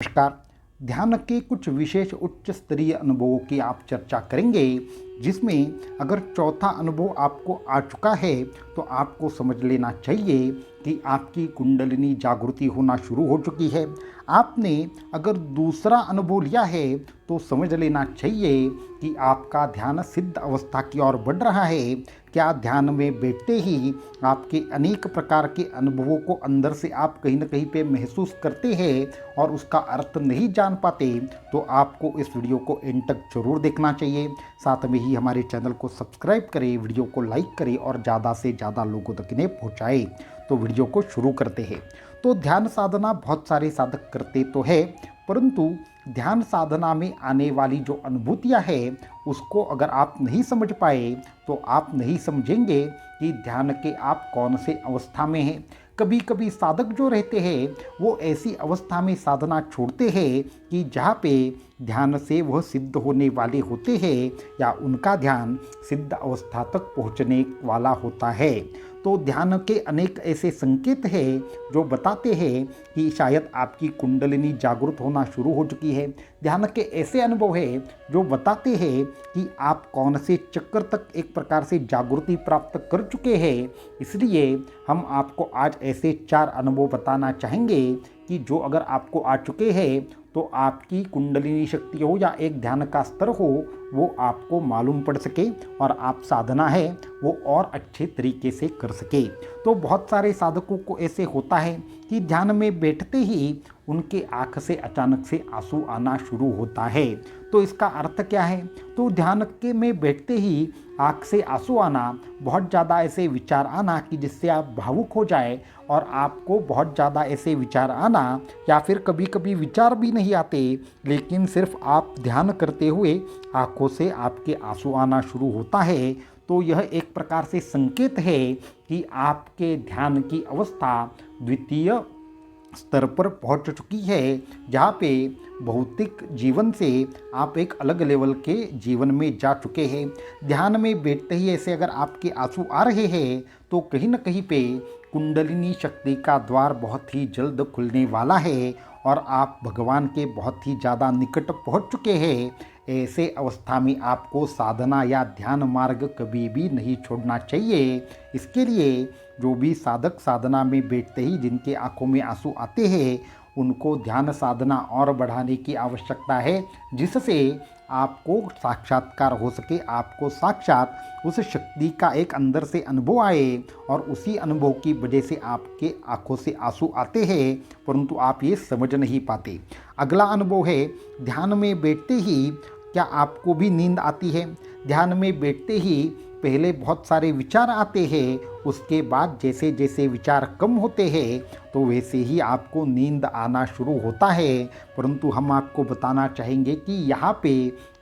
नमस्कार। ध्यान के कुछ विशेष उच्च स्तरीय अनुभवों की आप चर्चा करेंगे, जिसमें अगर चौथा अनुभव आपको आ चुका है तो आपको समझ लेना चाहिए कि आपकी कुंडलिनी जागृति होना शुरू हो चुकी है। आपने अगर दूसरा अनुभव लिया है तो समझ लेना चाहिए कि आपका ध्यान सिद्ध अवस्था की ओर बढ़ रहा है। क्या ध्यान में बैठते ही आपके अनेक प्रकार के अनुभवों को अंदर से आप कहीं ना कहीं पे महसूस करते हैं और उसका अर्थ नहीं जान पाते, तो आपको इस वीडियो को एंड तक जरूर देखना चाहिए। साथ में ही हमारे चैनल को सब्सक्राइब करें, वीडियो को लाइक करें और ज़्यादा से ज़्यादा लोगों तक इन्हें पहुँचाएँ। तो वीडियो को शुरू करते हैं। तो ध्यान साधना बहुत सारे साधक करते तो है, परंतु ध्यान साधना में आने वाली जो अनुभूतियाँ है उसको अगर आप नहीं समझ पाए तो आप नहीं समझेंगे कि ध्यान के आप कौन से अवस्था में हैं। कभी कभी साधक जो रहते हैं वो ऐसी अवस्था में साधना छोड़ते हैं कि जहाँ पे ध्यान से वह सिद्ध होने वाले होते हैं या उनका ध्यान सिद्ध अवस्था तक पहुँचने वाला होता है। तो ध्यान के अनेक ऐसे संकेत हैं जो बताते हैं कि शायद आपकी कुंडलिनी जागृत होना शुरू हो चुकी है। ध्यान के ऐसे अनुभव हैं जो बताते हैं कि आप कौन से चक्र तक एक प्रकार से जागृति प्राप्त कर चुके हैं। इसलिए हम आपको आज ऐसे 4 अनुभव बताना चाहेंगे कि जो अगर आपको आ चुके हैं तो आपकी कुंडलिनी शक्ति हो या एक ध्यान का स्तर हो वो आपको मालूम पड़ सके और आप साधना है वो और अच्छे तरीके से कर सके। तो बहुत सारे साधकों को ऐसे होता है कि ध्यान में बैठते ही उनके आँख से अचानक से आंसू आना शुरू होता है। तो इसका अर्थ क्या है? तो ध्यान के में बैठते ही आँख से आंसू आना, बहुत ज़्यादा ऐसे विचार आना कि जिससे आप भावुक हो जाए और आपको बहुत ज़्यादा ऐसे विचार आना, या फिर कभी कभी विचार भी नहीं आते लेकिन सिर्फ आप ध्यान करते हुए आँखों से आपके आंसू आना शुरू होता है, तो यह एक प्रकार से संकेत है कि आपके ध्यान की अवस्था द्वितीय स्तर पर पहुंच चुकी है, जहाँ पे भौतिक जीवन से आप एक अलग लेवल के जीवन में जा चुके हैं। ध्यान में बैठते ही ऐसे अगर आपके आंसू आ रहे हैं तो कहीं न कहीं पे कुंडलिनी शक्ति का द्वार बहुत ही जल्द खुलने वाला है और आप भगवान के बहुत ही ज़्यादा निकट पहुंच चुके हैं। ऐसे अवस्था में आपको साधना या ध्यान मार्ग कभी भी नहीं छोड़ना चाहिए। इसके लिए जो भी साधक साधना में बैठते ही जिनके आंखों में आंसू आते हैं उनको ध्यान साधना और बढ़ाने की आवश्यकता है, जिससे आपको साक्षात्कार हो सके, आपको साक्षात उस शक्ति का एक अंदर से अनुभव आए और उसी अनुभव की वजह से आपके आंखों से आंसू आते हैं, परंतु आप ये समझ नहीं पाते। अगला अनुभव है ध्यान में बैठते ही क्या आपको भी नींद आती है? ध्यान में बैठते ही पहले बहुत सारे विचार आते हैं, उसके बाद जैसे जैसे विचार कम होते हैं तो वैसे ही आपको नींद आना शुरू होता है। परंतु हम आपको बताना चाहेंगे कि यहाँ पे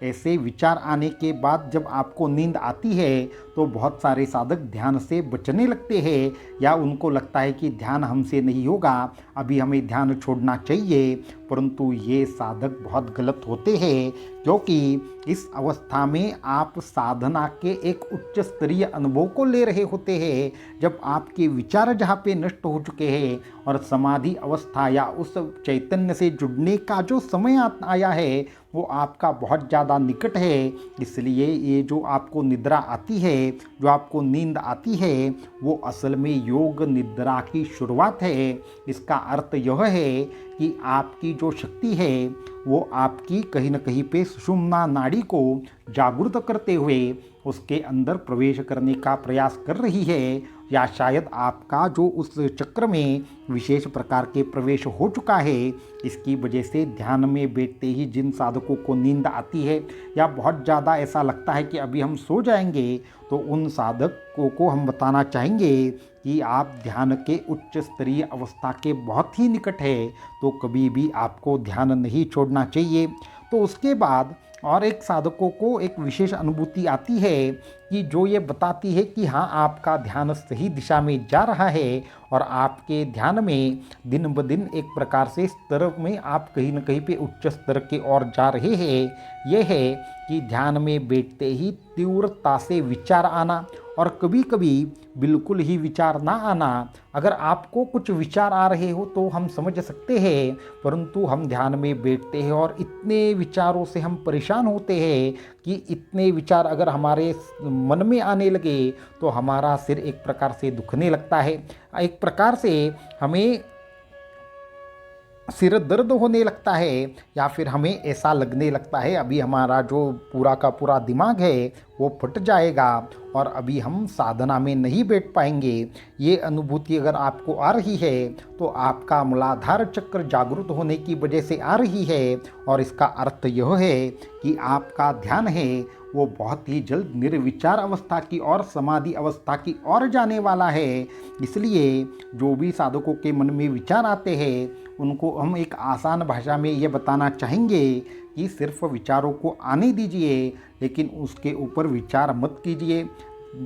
ऐसे विचार आने के बाद जब आपको नींद आती है तो बहुत सारे साधक ध्यान से बचने लगते हैं या उनको लगता है कि ध्यान हमसे नहीं होगा, अभी हमें ध्यान छोड़ना चाहिए। परंतु ये साधक बहुत गलत होते हैं, क्योंकि इस अवस्था में आप साधना के एक उच्च स्तरीय अनुभव को ले रहे होते हैं, जब आपके विचार जहाँ पे नष्ट हो चुके हैं और समाधि अवस्था या उस चैतन्य से जुड़ने का जो समय आया है वो आपका बहुत ज़्यादा निकट है। इसलिए ये जो आपको निद्रा आती है, जो आपको नींद आती है, वो असल में योग निद्रा की शुरुआत है। इसका अर्थ यह है कि आपकी जो शक्ति है वो आपकी कहीं न कहीं पे सुषुम्ना नाड़ी को जागृत करते हुए उसके अंदर प्रवेश करने का प्रयास कर रही है, या शायद आपका जो उस चक्र में विशेष प्रकार के प्रवेश हो चुका है। इसकी वजह से ध्यान में बैठते ही जिन साधकों को नींद आती है या बहुत ज़्यादा ऐसा लगता है कि अभी हम सो जाएंगे, तो उन साधकों को हम बताना चाहेंगे कि आप ध्यान के उच्च स्तरीय अवस्था के बहुत ही निकट है, तो कभी भी आपको ध्यान नहीं छोड़ना चाहिए। तो उसके बाद और एक साधकों को एक विशेष अनुभूति आती है कि जो ये बताती है कि हाँ, आपका ध्यान सही दिशा में जा रहा है और आपके ध्यान में दिन ब दिन एक प्रकार से स्तर में आप कहीं न कहीं पे उच्च स्तर के ओर जा रहे हैं। यह है कि ध्यान में बैठते ही तीव्रता से विचार आना और कभी कभी बिल्कुल ही विचार ना आना। अगर आपको कुछ विचार आ रहे हो तो हम समझ सकते हैं, परंतु हम ध्यान में बैठते हैं और इतने विचारों से हम परेशान होते हैं कि इतने विचार अगर हमारे मन में आने लगे तो हमारा सिर एक प्रकार से दुखने लगता है, एक प्रकार से हमें सिर दर्द होने लगता है, या फिर हमें ऐसा लगने लगता है अभी हमारा जो पूरा का पूरा दिमाग है वो फट जाएगा और अभी हम साधना में नहीं बैठ पाएंगे। ये अनुभूति अगर आपको आ रही है तो आपका मूलाधार चक्र जागृत होने की वजह से आ रही है, और इसका अर्थ यह है कि आपका ध्यान है वो बहुत ही जल्द निर्विचार अवस्था की और समाधि अवस्था की ओर जाने वाला है। इसलिए जो भी साधकों के मन में विचार आते हैं उनको हम एक आसान भाषा में ये बताना चाहेंगे कि सिर्फ विचारों को आने दीजिए, लेकिन उसके ऊपर विचार मत कीजिए।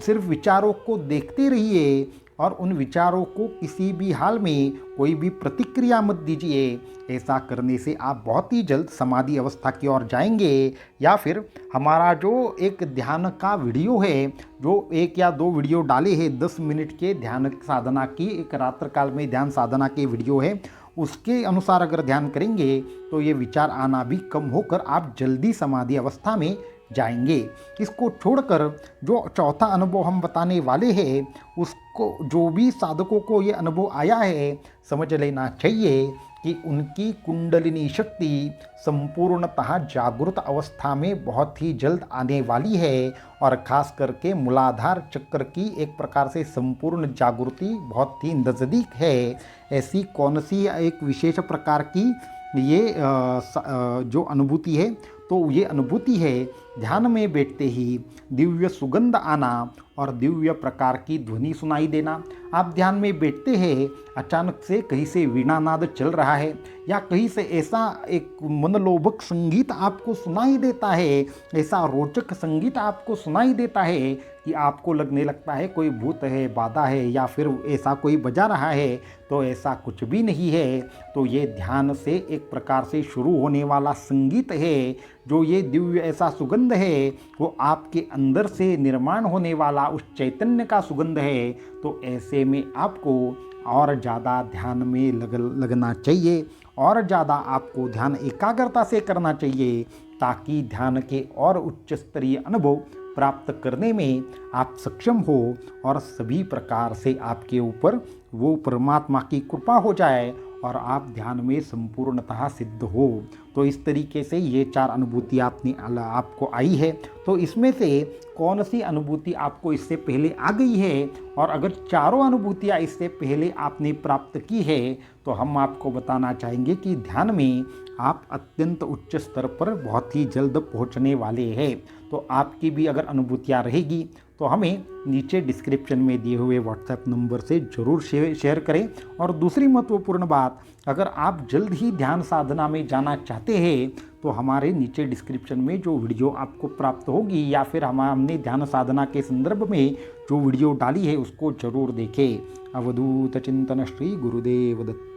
सिर्फ विचारों को देखते रहिए और उन विचारों को किसी भी हाल में कोई भी प्रतिक्रिया मत दीजिए। ऐसा करने से आप बहुत ही जल्द समाधि अवस्था की ओर जाएंगे। या फिर हमारा जो एक ध्यान का वीडियो है, जो 1 या 2 वीडियो डाले हैं 10 मिनट के ध्यान साधना की, एक रात्र काल में ध्यान साधना के वीडियो है, उसके अनुसार अगर ध्यान करेंगे तो ये विचार आना भी कम होकर आप जल्दी समाधि अवस्था में जाएंगे। इसको छोड़कर जो चौथा अनुभव हम बताने वाले हैं, उसको जो भी साधकों को ये अनुभव आया है समझ लेना चाहिए कि उनकी कुंडलिनी शक्ति संपूर्णतः जागृत अवस्था में बहुत ही जल्द आने वाली है, और ख़ास करके मूलाधार चक्र की एक प्रकार से संपूर्ण जागृति बहुत ही नज़दीक है। ऐसी कौन सी एक विशेष प्रकार की ये जो अनुभूति है, तो ये अनुभूति है ध्यान में बैठते ही दिव्य सुगंध आना और दिव्य प्रकार की ध्वनि सुनाई देना। आप ध्यान में बैठते हैं, अचानक से कहीं से वीणानाद चल रहा है या कहीं से ऐसा एक मनलोभक संगीत आपको सुनाई देता है, ऐसा रोचक संगीत आपको सुनाई देता है कि आपको लगने लगता है कोई भूत है, बाधा है, या फिर ऐसा कोई बजा रहा है, तो ऐसा कुछ भी नहीं है। तो ये ध्यान से एक प्रकार से शुरू होने वाला संगीत है। जो ये दिव्य ऐसा सुगंध है वो आपके अंदर से निर्माण होने वाला उस चैतन्य का सुगंध है। तो ऐसे में आपको और ज़्यादा ध्यान में लगना चाहिए, और ज़्यादा आपको ध्यान एकाग्रता से करना चाहिए, ताकि ध्यान के और उच्च स्तरीय अनुभव प्राप्त करने में आप सक्षम हो और सभी प्रकार से आपके ऊपर वो परमात्मा की कृपा हो जाए और आप ध्यान में संपूर्णतः सिद्ध हो। तो इस तरीके से ये 4 अनुभूति आपको आई है। तो इसमें से कौन सी अनुभूति आपको इससे पहले आ गई है, और अगर चारों अनुभूतियाँ इससे पहले आपने प्राप्त की है, तो हम आपको बताना चाहेंगे कि ध्यान में आप अत्यंत उच्च स्तर पर बहुत ही जल्द पहुंचने वाले हैं। तो आपकी भी अगर अनुभूतियाँ रहेगी तो हमें नीचे डिस्क्रिप्शन में दिए हुए व्हाट्सएप नंबर से ज़रूर शेयर करें। और दूसरी महत्वपूर्ण बात, अगर आप जल्द ही ध्यान साधना में जाना चाहते हैं तो हमारे नीचे डिस्क्रिप्शन में जो वीडियो आपको प्राप्त होगी, या फिर हमने ध्यान साधना के संदर्भ में जो वीडियो डाली है उसको ज़रूर देखें। अवधूत चिंतन श्री गुरुदेव दत्त।